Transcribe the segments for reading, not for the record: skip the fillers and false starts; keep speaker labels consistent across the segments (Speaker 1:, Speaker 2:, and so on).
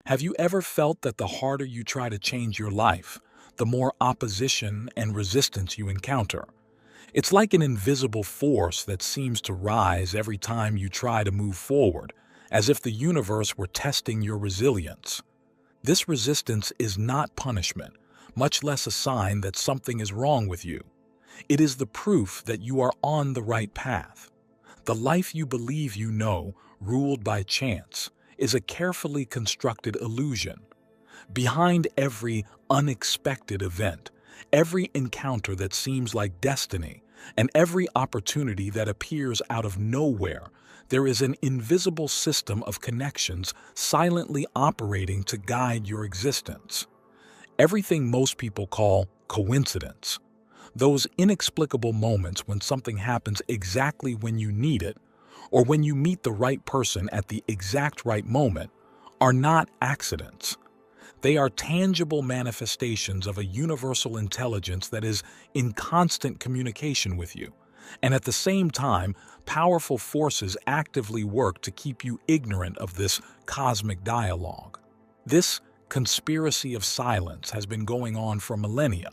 Speaker 1: Have you ever felt that the harder you try to change your life, the more opposition and resistance you encounter? It's like an invisible force that seems to rise every time you try to move forward, as if the universe were testing your resilience. This resistance is not punishment, much less a sign that something is wrong with you. It is the proof that you are on the right path. The life you believe you know, ruled by chance, is a carefully constructed illusion. Behind every unexpected event, every encounter that seems like destiny, and every opportunity that appears out of nowhere, there is an invisible system of connections silently operating to guide your existence. Everything most people call coincidence, those inexplicable moments when something happens exactly when you need it, or when you meet the right person at the exact right moment, are not accidents. They are tangible manifestations of a universal intelligence that is in constant communication with you, and at the same time, powerful forces actively work to keep you ignorant of this cosmic dialogue. This conspiracy of silence has been going on for millennia,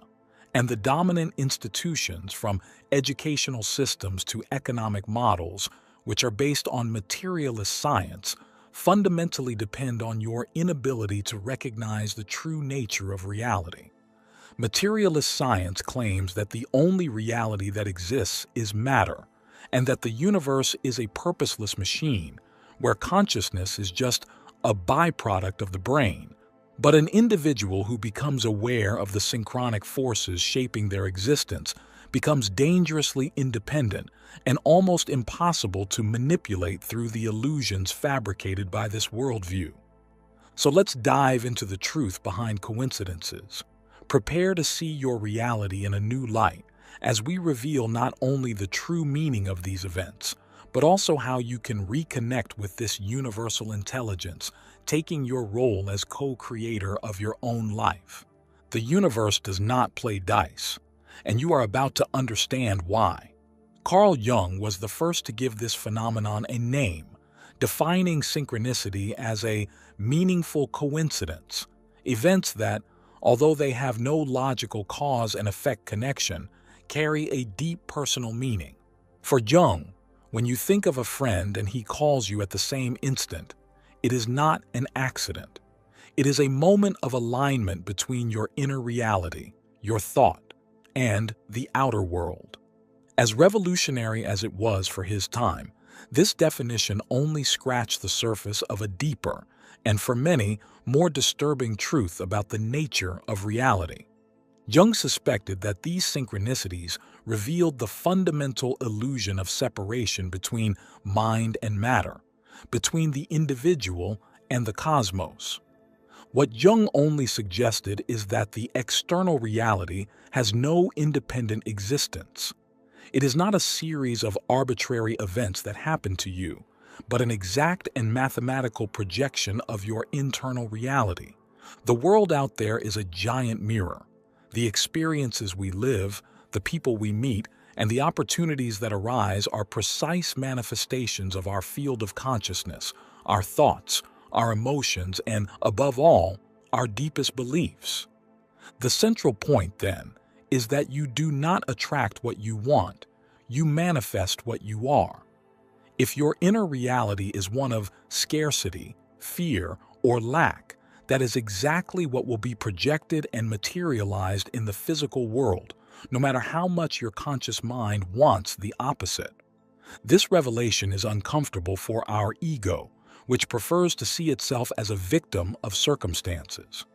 Speaker 1: and the dominant institutions, from educational systems to economic models, which are based on materialist science, fundamentally depend on your inability to recognize the true nature of reality. Materialist science claims that the only reality that exists is matter, and that the universe is a purposeless machine, where consciousness is just a byproduct of the brain. But an individual who becomes aware of the synchronic forces shaping their existence becomes dangerously independent and almost impossible to manipulate through the illusions fabricated by this worldview. So let's dive into the truth behind coincidences. Prepare to see your reality in a new light as we reveal not only the true meaning of these events, but also how you can reconnect with this universal intelligence, taking your role as co-creator of your own life. The universe does not play dice, and you are about to understand why. Carl Jung was the first to give this phenomenon a name, defining synchronicity as a meaningful coincidence, events that, although they have no logical cause and effect connection, carry a deep personal meaning. For Jung, when you think of a friend and he calls you at the same instant, it is not an accident. It is a moment of alignment between your inner reality, your thought, and the outer world. As revolutionary as it was for his time, this definition only scratched the surface of a deeper, and for many, more disturbing truth about the nature of reality. Jung suspected that these synchronicities revealed the fundamental illusion of separation between mind and matter, between the individual and the cosmos. What Jung only suggested is that the external reality has no independent existence. It is not a series of arbitrary events that happen to you, but an exact and mathematical projection of your internal reality. The world out there is a giant mirror. The experiences we live, the people we meet, and the opportunities that arise are precise manifestations of our field of consciousness, our thoughts, our emotions, and, above all, our deepest beliefs. The central point, then, is that you do not attract what you want, you manifest what you are. If your inner reality is one of scarcity, fear, or lack, that is exactly what will be projected and materialized in the physical world, no matter how much your conscious mind wants the opposite. This revelation is uncomfortable for our ego, which prefers to see itself as a victim of circumstances.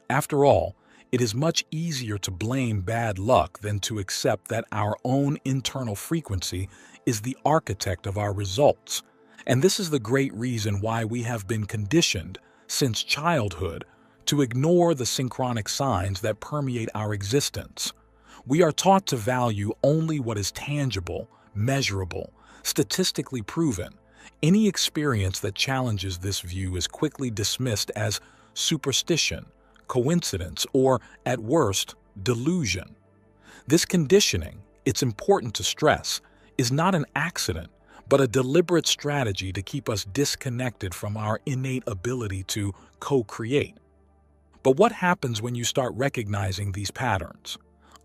Speaker 1: After all, it is much easier to blame bad luck than to accept that our own internal frequency is the architect of our results. And this is the great reason why we have been conditioned, since childhood, to ignore the synchronic signs that permeate our existence. We are taught to value only what is tangible, measurable, statistically proven. Any experience that challenges this view is quickly dismissed as superstition, coincidence, or, at worst, delusion. This conditioning, it's important to stress, is not an accident, but a deliberate strategy to keep us disconnected from our innate ability to co-create. But what happens when you start recognizing these patterns?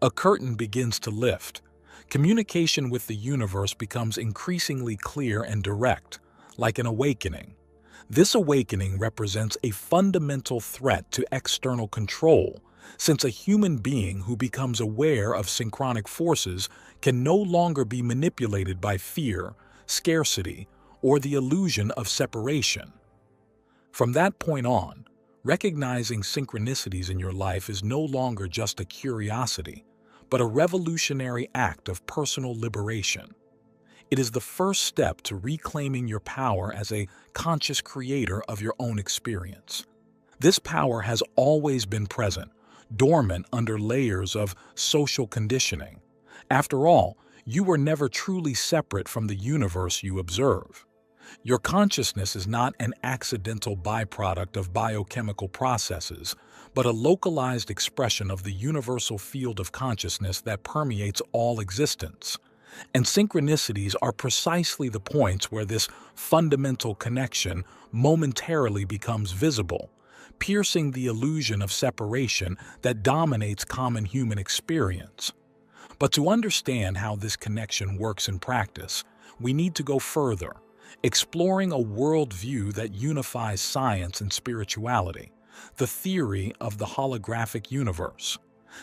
Speaker 1: A curtain begins to lift. Communication with the universe becomes increasingly clear and direct, like an awakening. This awakening represents a fundamental threat to external control, since a human being who becomes aware of synchronic forces can no longer be manipulated by fear, scarcity, or the illusion of separation. From that point on, recognizing synchronicities in your life is no longer just a curiosity, but a revolutionary act of personal liberation. It is the first step to reclaiming your power as a conscious creator of your own experience. This power has always been present, dormant under layers of social conditioning. After all, you were never truly separate from the universe you observe. Your consciousness is not an accidental byproduct of biochemical processes, but a localized expression of the universal field of consciousness that permeates all existence. And synchronicities are precisely the points where this fundamental connection momentarily becomes visible, piercing the illusion of separation that dominates common human experience. But to understand how this connection works in practice, we need to go further, exploring a worldview that unifies science and spirituality, the theory of the holographic universe.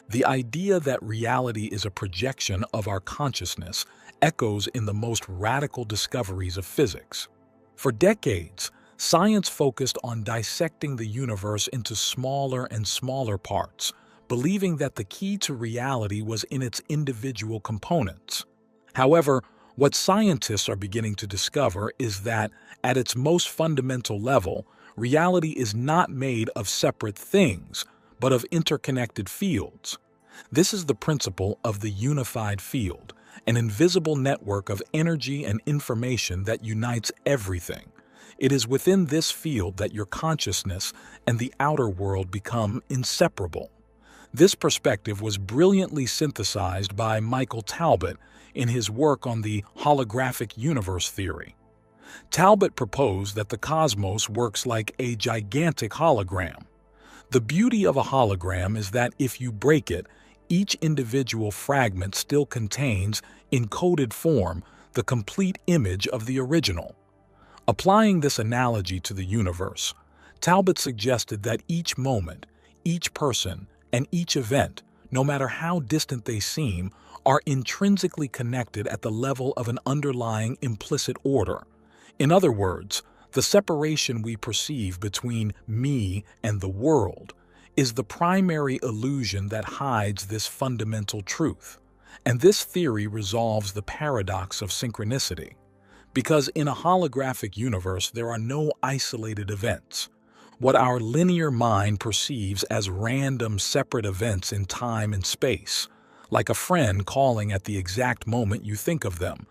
Speaker 1: The idea that reality is a projection of our consciousness echoes in the most radical discoveries of physics. For decades, science focused on dissecting the universe into smaller and smaller parts, believing that the key to reality was in its individual components. However, what scientists are beginning to discover is that, at its most fundamental level, reality is not made of separate things, but of interconnected fields. This is the principle of the unified field, an invisible network of energy and information that unites everything. It is within this field that your consciousness and the outer world become inseparable. This perspective was brilliantly synthesized by Michael Talbot in his work on the holographic universe theory. Talbot proposed that the cosmos works like a gigantic hologram. The beauty of a hologram is that if you break it, each individual fragment still contains, in coded form, the complete image of the original. Applying this analogy to the universe, Talbot suggested that each moment, each person, and each event, no matter how distant they seem, are intrinsically connected at the level of an underlying implicit order. In other words, the separation we perceive between me and the world is the primary illusion that hides this fundamental truth. And this theory resolves the paradox of synchronicity. Because in a holographic universe, there are no isolated events. What our linear mind perceives as random separate events in time and space, like a friend calling at the exact moment you think of them,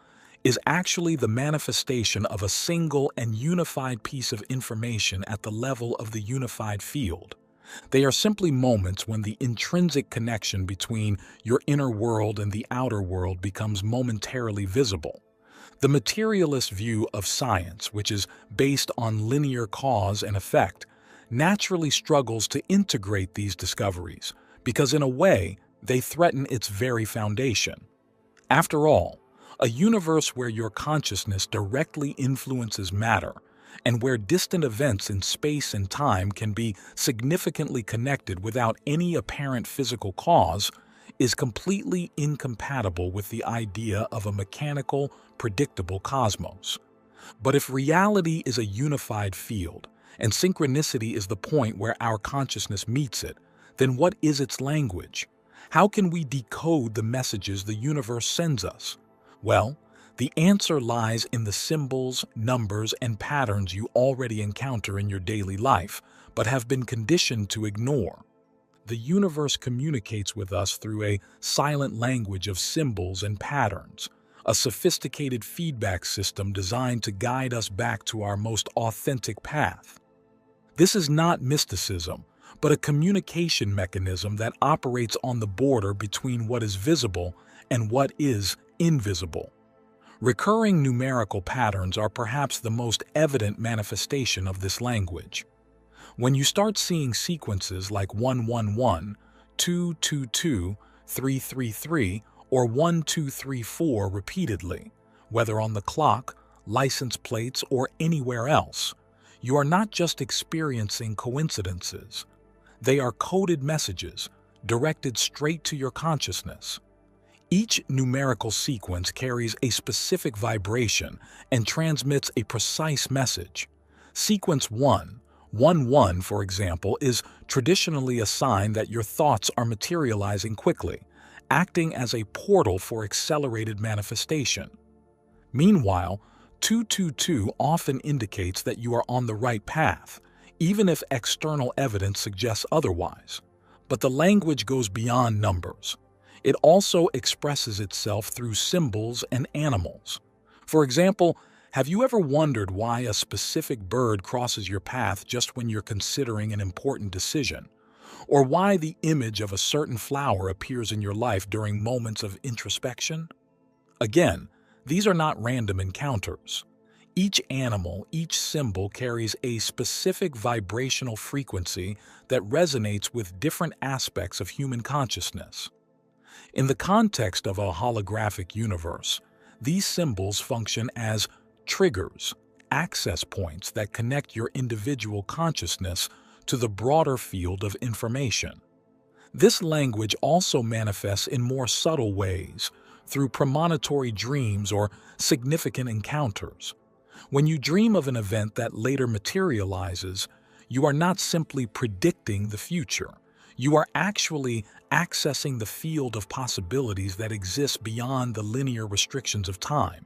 Speaker 1: is actually the manifestation of a single and unified piece of information at the level of the unified field. They are simply moments when the intrinsic connection between your inner world and the outer world becomes momentarily visible. The materialist view of science, which is based on linear cause and effect, naturally struggles to integrate these discoveries because, in a way, they threaten its very foundation. After all, a universe where your consciousness directly influences matter and where distant events in space and time can be significantly connected without any apparent physical cause is completely incompatible with the idea of a mechanical, predictable cosmos. But if reality is a unified field, and synchronicity is the point where our consciousness meets it, then what is its language? How can we decode the messages the universe sends us? Well, the answer lies in the symbols, numbers, and patterns you already encounter in your daily life, but have been conditioned to ignore. The universe communicates with us through a silent language of symbols and patterns, a sophisticated feedback system designed to guide us back to our most authentic path. This is not mysticism, but a communication mechanism that operates on the border between what is visible and what is invisible. Recurring numerical patterns are perhaps the most evident manifestation of this language. When you start seeing sequences like 111, 222, 333, or 1234 repeatedly, whether on the clock, license plates, or anywhere else, you are not just experiencing coincidences. They are coded messages directed straight to your consciousness. Each numerical sequence carries a specific vibration and transmits a precise message. Sequence 111, for example, is traditionally a sign that your thoughts are materializing quickly, acting as a portal for accelerated manifestation. Meanwhile, 222 often indicates that you are on the right path, even if external evidence suggests otherwise. But the language goes beyond numbers. It also expresses itself through symbols and animals. For example, have you ever wondered why a specific bird crosses your path just when you're considering an important decision? Or why the image of a certain flower appears in your life during moments of introspection? Again, these are not random encounters. Each animal, each symbol carries a specific vibrational frequency that resonates with different aspects of human consciousness. In the context of a holographic universe, these symbols function as triggers, access points that connect your individual consciousness to the broader field of information. This language also manifests in more subtle ways, through premonitory dreams or significant encounters. When you dream of an event that later materializes, you are not simply predicting the future. You are actually accessing the field of possibilities that exists beyond the linear restrictions of time.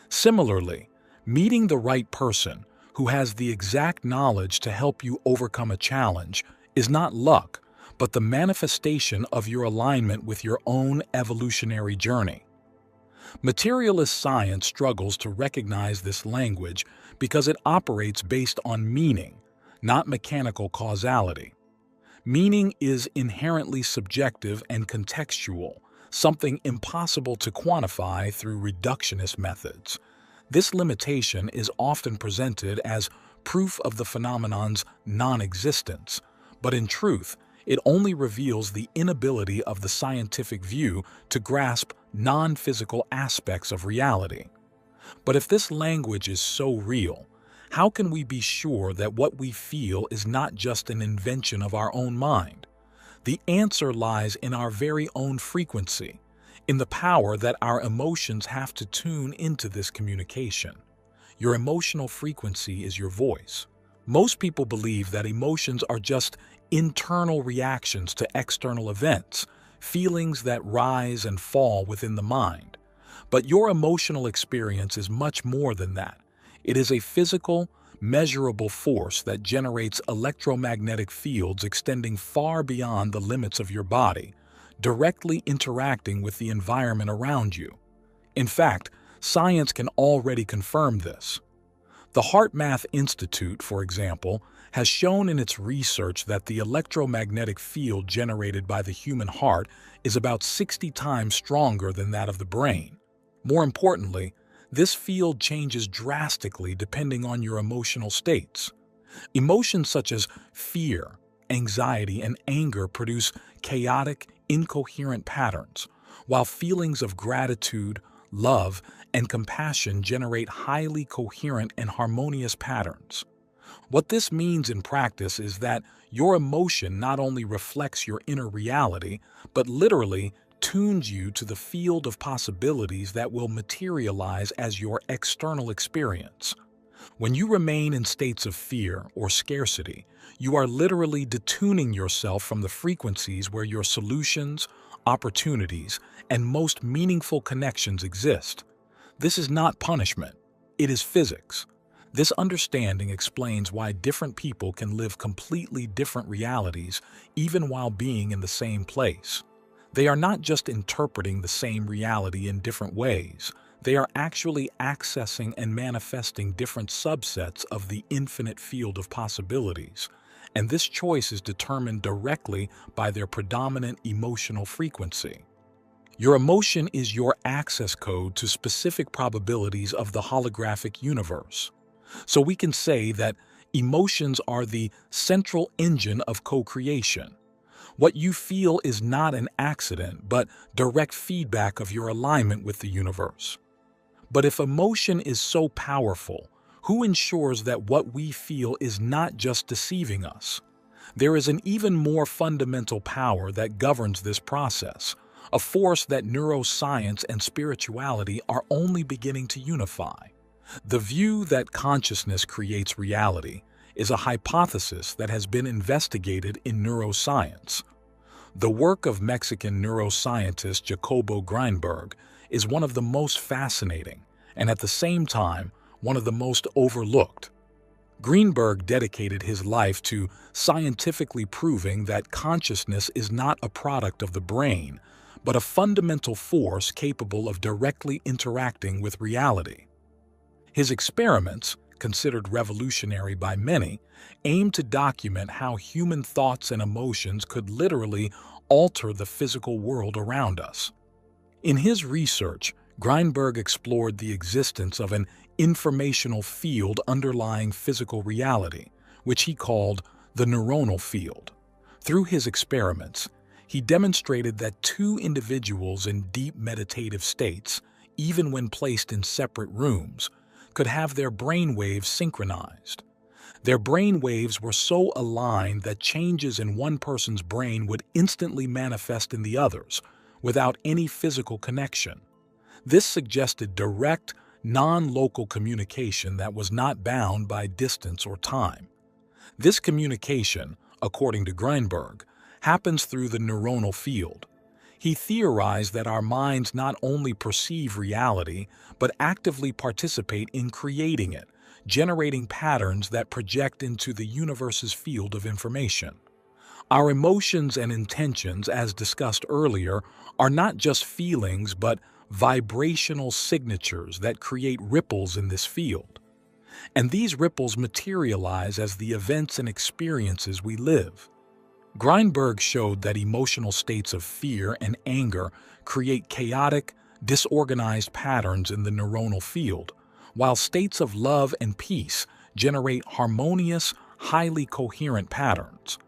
Speaker 1: Similarly, meeting the right person who has the exact knowledge to help you overcome a challenge is not luck, but the manifestation of your alignment with your own evolutionary journey. Materialist science struggles to recognize this language because it operates based on meaning, not mechanical causality. Meaning is inherently subjective and contextual, something impossible to quantify through reductionist methods. This limitation is often presented as proof of the phenomenon's non-existence, but in truth, it only reveals the inability of the scientific view to grasp non-physical aspects of reality. But if this language is so real, how can we be sure that what we feel is not just an invention of our own mind? The answer lies in our very own frequency, in the power that our emotions have to tune into this communication. Your emotional frequency is your voice. Most people believe that emotions are just internal reactions to external events, feelings that rise and fall within the mind. But your emotional experience is much more than that. It is a physical, measurable force that generates electromagnetic fields extending far beyond the limits of your body, directly interacting with the environment around you. In fact, science can already confirm this. The HeartMath Institute, for example, has shown in its research that the electromagnetic field generated by the human heart is about 60 times stronger than that of the brain. More importantly, this field changes drastically depending on your emotional states. Emotions such as fear, anxiety, and anger produce chaotic, incoherent patterns, while feelings of gratitude, love, and compassion generate highly coherent and harmonious patterns. What this means in practice is that your emotion not only reflects your inner reality, but literally tunes you to the field of possibilities that will materialize as your external experience. When you remain in states of fear or scarcity, you are literally detuning yourself from the frequencies where your solutions, opportunities, and most meaningful connections exist. This is not punishment, it is physics. This understanding explains why different people can live completely different realities even while being in the same place. They are not just interpreting the same reality in different ways, they are actually accessing and manifesting different subsets of the infinite field of possibilities, and this choice is determined directly by their predominant emotional frequency. Your emotion is your access code to specific probabilities of the holographic universe. So we can say that emotions are the central engine of co-creation. What you feel is not an accident, but direct feedback of your alignment with the universe. But if emotion is so powerful, who ensures that what we feel is not just deceiving us? There is an even more fundamental power that governs this process, a force that neuroscience and spirituality are only beginning to unify. The view that consciousness creates reality is a hypothesis that has been investigated in neuroscience. The work of Mexican neuroscientist Jacobo Greenberg is one of the most fascinating and at the same time one of the most overlooked. Greenberg dedicated his life to scientifically proving that consciousness is not a product of the brain, but a fundamental force capable of directly interacting with reality. His experiments, considered revolutionary by many, aim to document how human thoughts and emotions could literally alter the physical world around us. In his research, Greenberg explored the existence of an informational field underlying physical reality, which he called the neuronal field. Through his experiments, he demonstrated that two individuals in deep meditative states, even when placed in separate rooms, could have their brain waves synchronized. Their brain waves were so aligned that changes in one person's brain would instantly manifest in the other's, without any physical connection. This suggested direct, non-local communication that was not bound by distance or time. This communication, according to Greenberg, happens through the neuronal field. He theorized that our minds not only perceive reality, but actively participate in creating it, generating patterns that project into the universe's field of information. Our emotions and intentions, as discussed earlier, are not just feelings but vibrational signatures that create ripples in this field. And these ripples materialize as the events and experiences we live. Greenberg showed that emotional states of fear and anger create chaotic, disorganized patterns in the neuronal field, while states of love and peace generate harmonious, highly coherent patterns.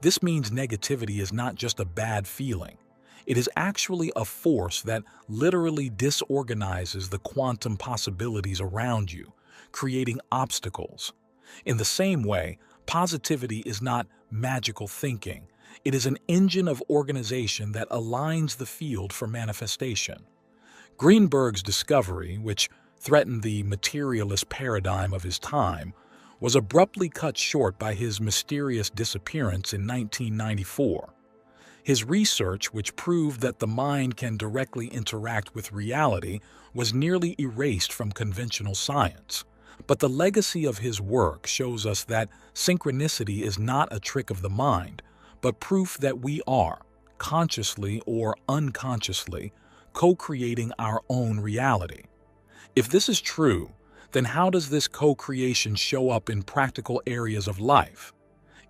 Speaker 1: This means negativity is not just a bad feeling. It is actually a force that literally disorganizes the quantum possibilities around you, creating obstacles. In the same way, positivity is not magical thinking. It is an engine of organization that aligns the field for manifestation. Greenberg's discovery, which threatened the materialist paradigm of his time, was abruptly cut short by his mysterious disappearance in 1994. His research, which proved that the mind can directly interact with reality, was nearly erased from conventional science. But the legacy of his work shows us that synchronicity is not a trick of the mind, but proof that we are, consciously or unconsciously, co-creating our own reality. If this is true, then how does this co-creation show up in practical areas of life?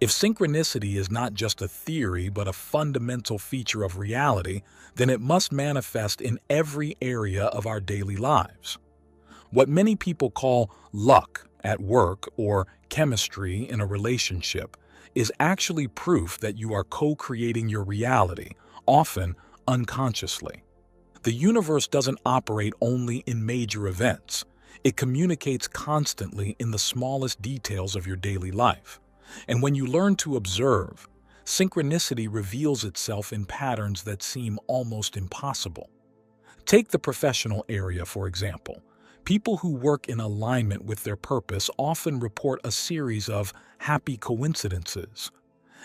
Speaker 1: If synchronicity is not just a theory but a fundamental feature of reality, then it must manifest in every area of our daily lives. What many people call luck at work or chemistry in a relationship is actually proof that you are co-creating your reality, often unconsciously. The universe doesn't operate only in major events. It communicates constantly in the smallest details of your daily life. And when you learn to observe, synchronicity reveals itself in patterns that seem almost impossible. Take the professional area, for example. People who work in alignment with their purpose often report a series of happy coincidences.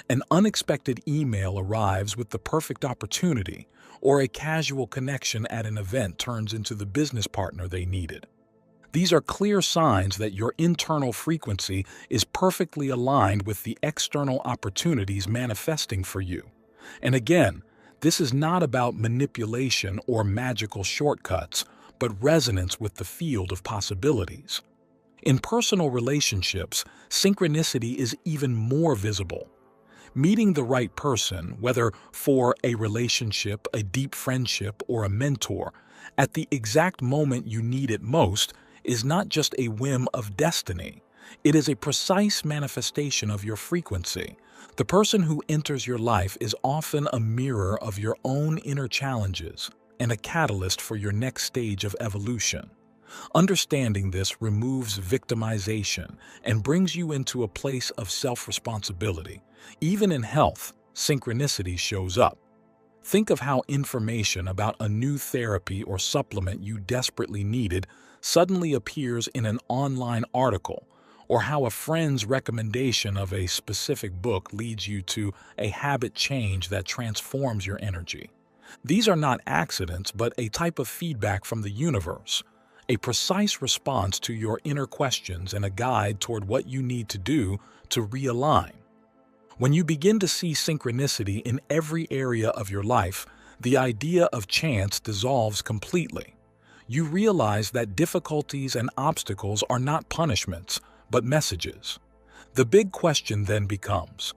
Speaker 1: An unexpected email arrives with the perfect opportunity, or a casual connection at an event turns into the business partner they needed. These are clear signs that your internal frequency is perfectly aligned with the external opportunities manifesting for you. And again, this is not about manipulation or magical shortcuts, but resonance with the field of possibilities. In personal relationships, synchronicity is even more visible. Meeting the right person, whether for a relationship, a deep friendship, or a mentor, at the exact moment you need it most, is not just a whim of destiny. It is a precise manifestation of your frequency. The person who enters your life is often a mirror of your own inner challenges and a catalyst for your next stage of evolution. Understanding this removes victimization and brings you into a place of self-responsibility. Even in health, synchronicity shows up. Think of how information about a new therapy or supplement you desperately needed suddenly appears in an online article, or how a friend's recommendation of a specific book leads you to a habit change that transforms your energy. These are not accidents, but a type of feedback from the universe, a precise response to your inner questions and a guide toward what you need to do to realign. When you begin to see synchronicity in every area of your life, the idea of chance dissolves completely. You realize that difficulties and obstacles are not punishments, but messages. The big question then becomes,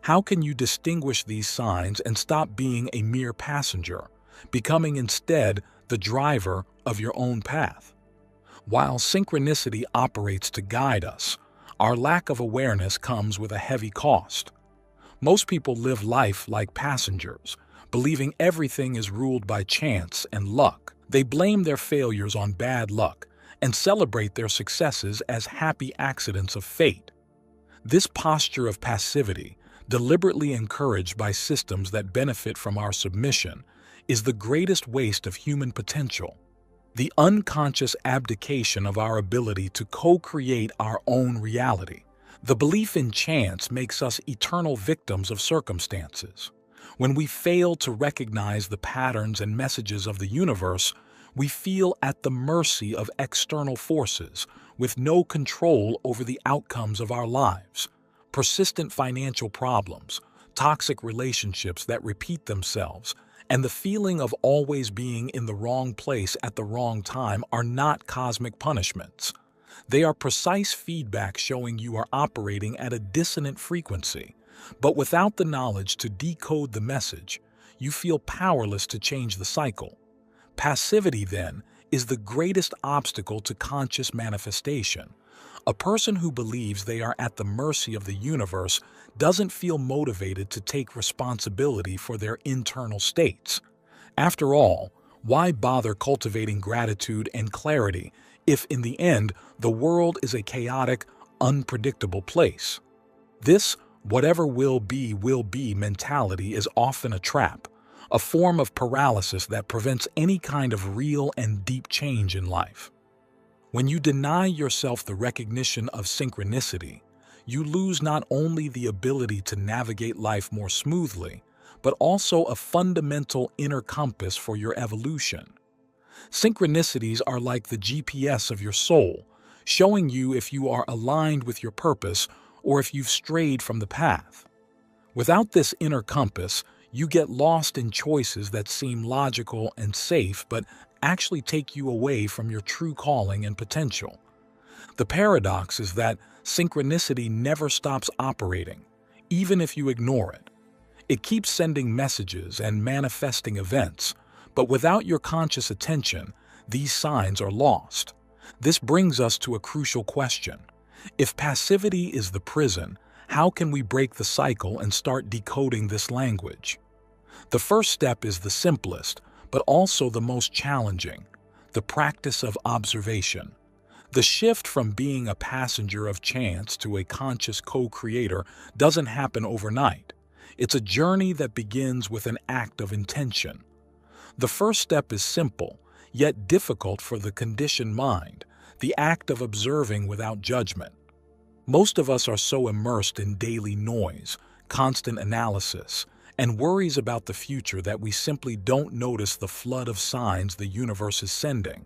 Speaker 1: how can you distinguish these signs and stop being a mere passenger, becoming instead the driver of your own path? While synchronicity operates to guide us, our lack of awareness comes with a heavy cost. Most people live life like passengers, believing everything is ruled by chance and luck. They blame their failures on bad luck and celebrate their successes as happy accidents of fate. This posture of passivity, deliberately encouraged by systems that benefit from our submission, is the greatest waste of human potential. The unconscious abdication of our ability to co-create our own reality. The belief in chance makes us eternal victims of circumstances. When we fail to recognize the patterns and messages of the universe, we feel at the mercy of external forces, with no control over the outcomes of our lives. Persistent financial problems, toxic relationships that repeat themselves, and the feeling of always being in the wrong place at the wrong time are not cosmic punishments. They are precise feedback showing you are operating at a dissonant frequency. But without the knowledge to decode the message, you feel powerless to change the cycle. Passivity, then, is the greatest obstacle to conscious manifestation. A person who believes they are at the mercy of the universe doesn't feel motivated to take responsibility for their internal states. After all, why bother cultivating gratitude and clarity if, in the end, the world is a chaotic, unpredictable place? This whatever will be mentality is often a trap, a form of paralysis that prevents any kind of real and deep change in life. When you deny yourself the recognition of synchronicity, you lose not only the ability to navigate life more smoothly, but also a fundamental inner compass for your evolution. Synchronicities are like the GPS of your soul, showing you if you are aligned with your purpose or if you've strayed from the path. Without this inner compass, you get lost in choices that seem logical and safe but actually take you away from your true calling and potential. The paradox is that synchronicity never stops operating, even if you ignore it. It keeps sending messages and manifesting events, but without your conscious attention, these signs are lost. This brings us to a crucial question. If passivity is the prison, how can we break the cycle and start decoding this language? The first step is the simplest, but also the most challenging: the practice of observation. The shift from being a passenger of chance to a conscious co-creator doesn't happen overnight. It's a journey that begins with an act of intention. The first step is simple, yet difficult for the conditioned mind: the act of observing without judgment. Most of us are so immersed in daily noise, constant analysis, and worries about the future that we simply don't notice the flood of signs the universe is sending.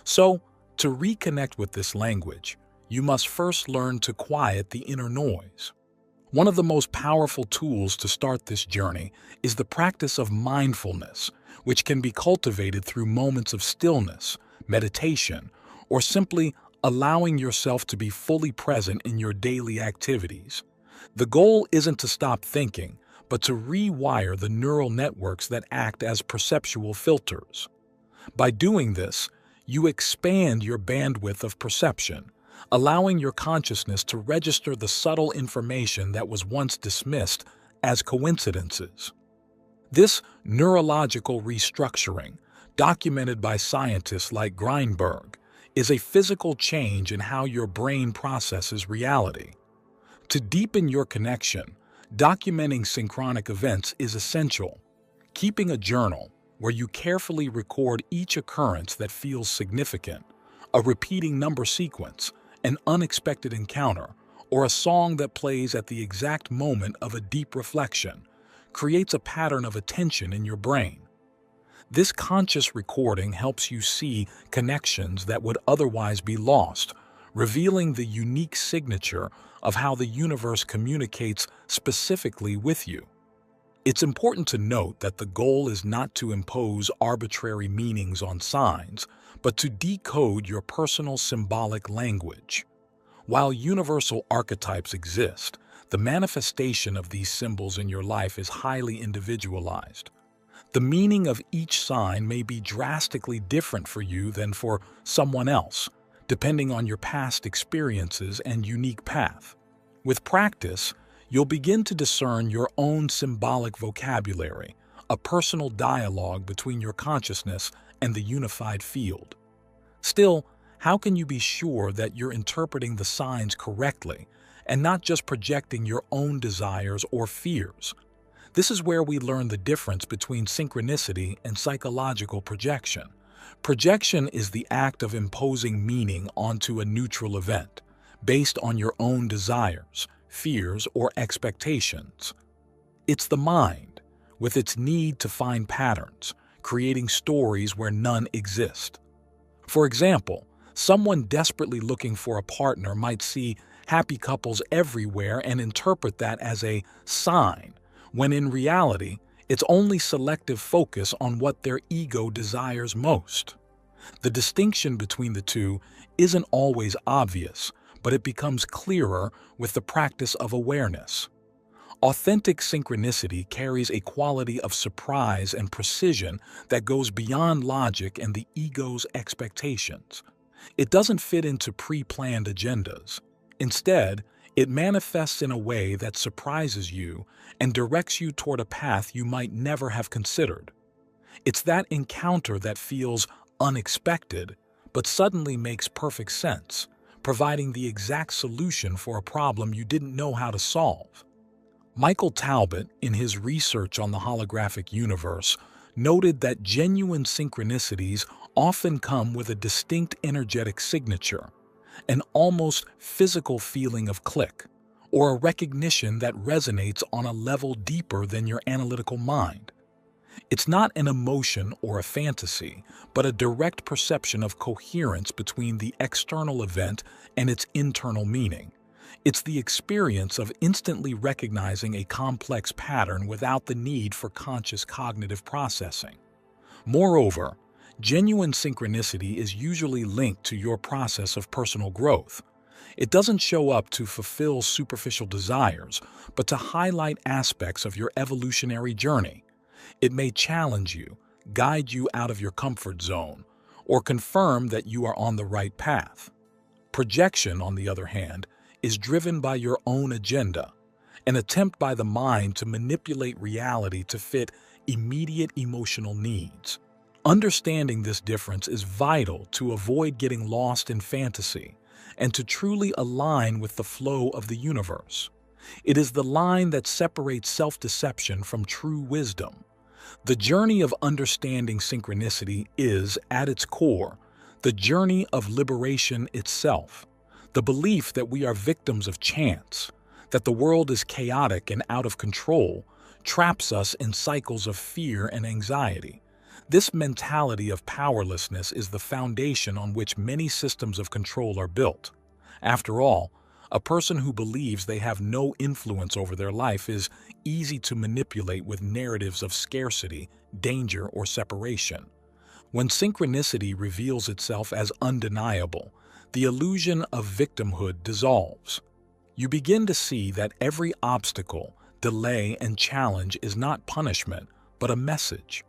Speaker 1: So, to reconnect with this language, you must first learn to quiet the inner noise. One of the most powerful tools to start this journey is the practice of mindfulness, which can be cultivated through moments of stillness, meditation, or simply allowing yourself to be fully present in your daily activities. The goal isn't to stop thinking, but to rewire the neural networks that act as perceptual filters. By doing this, you expand your bandwidth of perception, allowing your consciousness to register the subtle information that was once dismissed as coincidences. This neurological restructuring, documented by scientists like Greenberg, is a physical change in how your brain processes reality. To deepen your connection, documenting synchronic events is essential. Keeping a journal where you carefully record each occurrence that feels significant, a repeating number sequence, an unexpected encounter, or a song that plays at the exact moment of a deep reflection, creates a pattern of attention in your brain. This conscious recording helps you see connections that would otherwise be lost, revealing the unique signature of how the universe communicates specifically with you. It's important to note that the goal is not to impose arbitrary meanings on signs, but to decode your personal symbolic language. While universal archetypes exist, the manifestation of these symbols in your life is highly individualized. The meaning of each sign may be drastically different for you than for someone else, depending on your past experiences and unique path. With practice, you'll begin to discern your own symbolic vocabulary, a personal dialogue between your consciousness and the unified field. Still, how can you be sure that you're interpreting the signs correctly and not just projecting your own desires or fears? This is where we learn the difference between synchronicity and psychological projection. Projection is the act of imposing meaning onto a neutral event, based on your own desires, fears, or expectations. It's the mind, with its need to find patterns, creating stories where none exist. For example, someone desperately looking for a partner might see happy couples everywhere and interpret that as a sign, when in reality, it's only selective focus on what their ego desires most. The distinction between the two isn't always obvious, but it becomes clearer with the practice of awareness. Authentic synchronicity carries a quality of surprise and precision that goes beyond logic and the ego's expectations. It doesn't fit into pre-planned agendas. Instead, it manifests in a way that surprises you and directs you toward a path you might never have considered. It's that encounter that feels unexpected, but suddenly makes perfect sense, providing the exact solution for a problem you didn't know how to solve. Michael Talbot, in his research on the holographic universe, noted that genuine synchronicities often come with a distinct energetic signature, an almost physical feeling of click, or a recognition that resonates on a level deeper than your analytical mind. It's not an emotion or a fantasy, but a direct perception of coherence between the external event and its internal meaning. It's the experience of instantly recognizing a complex pattern without the need for conscious cognitive processing. Moreover, genuine synchronicity is usually linked to your process of personal growth. It doesn't show up to fulfill superficial desires, but to highlight aspects of your evolutionary journey. It may challenge you, guide you out of your comfort zone, or confirm that you are on the right path. Projection, on the other hand, is driven by your own agenda, an attempt by the mind to manipulate reality to fit immediate emotional needs. Understanding this difference is vital to avoid getting lost in fantasy and to truly align with the flow of the universe. It is the line that separates self-deception from true wisdom. The journey of understanding synchronicity is, at its core, the journey of liberation itself, the belief that we are victims of chance, that the world is chaotic and out of control, traps us in cycles of fear and anxiety. This mentality of powerlessness is the foundation on which many systems of control are built. After all, a person who believes they have no influence over their life is easy to manipulate with narratives of scarcity, danger, or separation. When synchronicity reveals itself as undeniable, the illusion of victimhood dissolves. You begin to see that every obstacle, delay, and challenge is not punishment, but a message.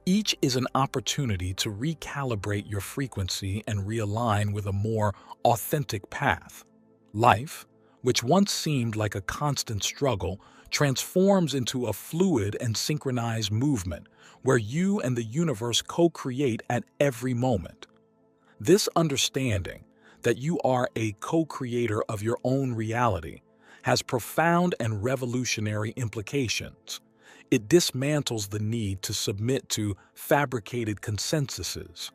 Speaker 1: Each is an opportunity to recalibrate your frequency and realign with a more authentic path. Life, which once seemed like a constant struggle, transforms into a fluid and synchronized movement where you and the universe co-create at every moment. This understanding that you are a co-creator of your own reality has profound and revolutionary implications. It dismantles the need to submit to fabricated consensuses.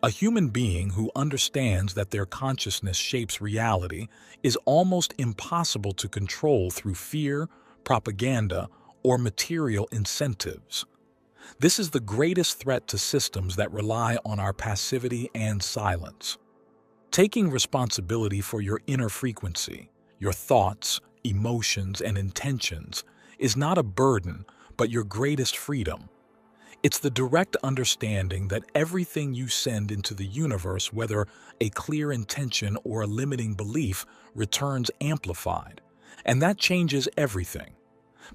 Speaker 1: A human being who understands that their consciousness shapes reality is almost impossible to control through fear, propaganda, or material incentives. This is the greatest threat to systems that rely on our passivity and silence. Taking responsibility for your inner frequency, your thoughts, emotions, and intentions is not a burden, but your greatest freedom. It's the direct understanding that everything you send into the universe, whether a clear intention or a limiting belief, returns amplified. And that changes everything.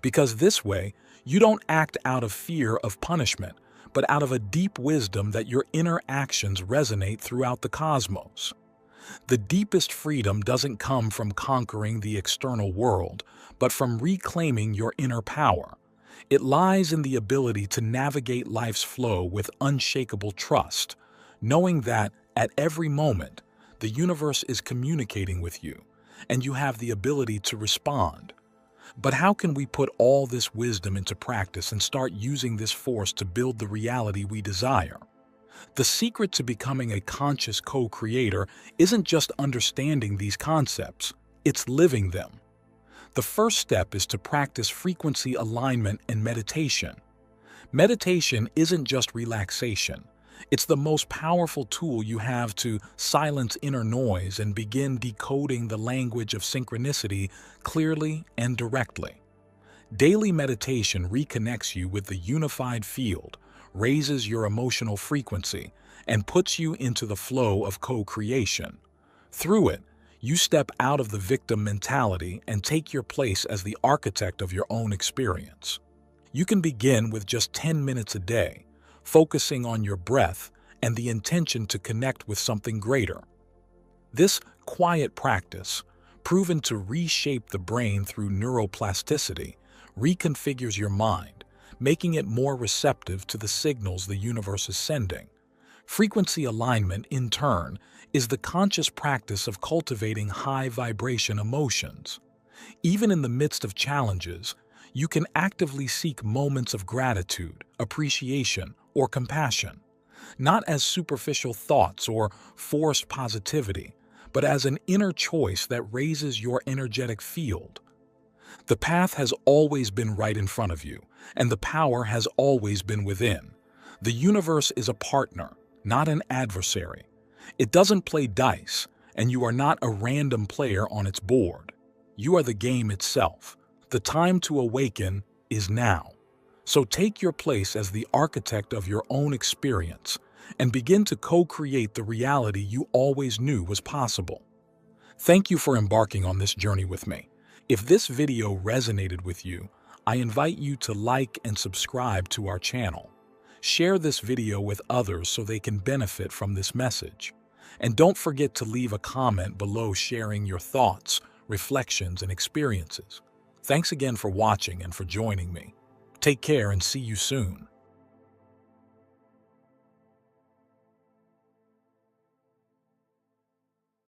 Speaker 1: Because this way, you don't act out of fear of punishment, but out of a deep wisdom that your inner actions resonate throughout the cosmos. The deepest freedom doesn't come from conquering the external world, but from reclaiming your inner power. It lies in the ability to navigate life's flow with unshakable trust, knowing that, at every moment, the universe is communicating with you, and you have the ability to respond. But how can we put all this wisdom into practice and start using this force to build the reality we desire? The secret to becoming a conscious co-creator isn't just understanding these concepts, it's living them. The first step is to practice frequency alignment and meditation. Meditation isn't just relaxation. It's the most powerful tool you have to silence inner noise and begin decoding the language of synchronicity clearly and directly. Daily meditation reconnects you with the unified field, raises your emotional frequency, and puts you into the flow of co-creation. Through it, you step out of the victim mentality and take your place as the architect of your own experience. You can begin with just 10 minutes a day, focusing on your breath and the intention to connect with something greater. This quiet practice, proven to reshape the brain through neuroplasticity, reconfigures your mind, making it more receptive to the signals the universe is sending. Frequency alignment, in turn, is the conscious practice of cultivating high-vibration emotions. Even in the midst of challenges, you can actively seek moments of gratitude, appreciation, or compassion, not as superficial thoughts or forced positivity, but as an inner choice that raises your energetic field. The path has always been right in front of you, and the power has always been within. The universe is a partner, not an adversary. It doesn't play dice, and you are not a random player on its board. You are the game itself. The time to awaken is now. So take your place as the architect of your own experience and begin to co-create the reality you always knew was possible. Thank you for embarking on this journey with me. If this video resonated with you, I invite you to like and subscribe to our channel. Share this video with others so they can benefit from this message. And don't forget to leave a comment below sharing your thoughts, reflections, and experiences. Thanks again for watching and for joining me. Take care and see you soon.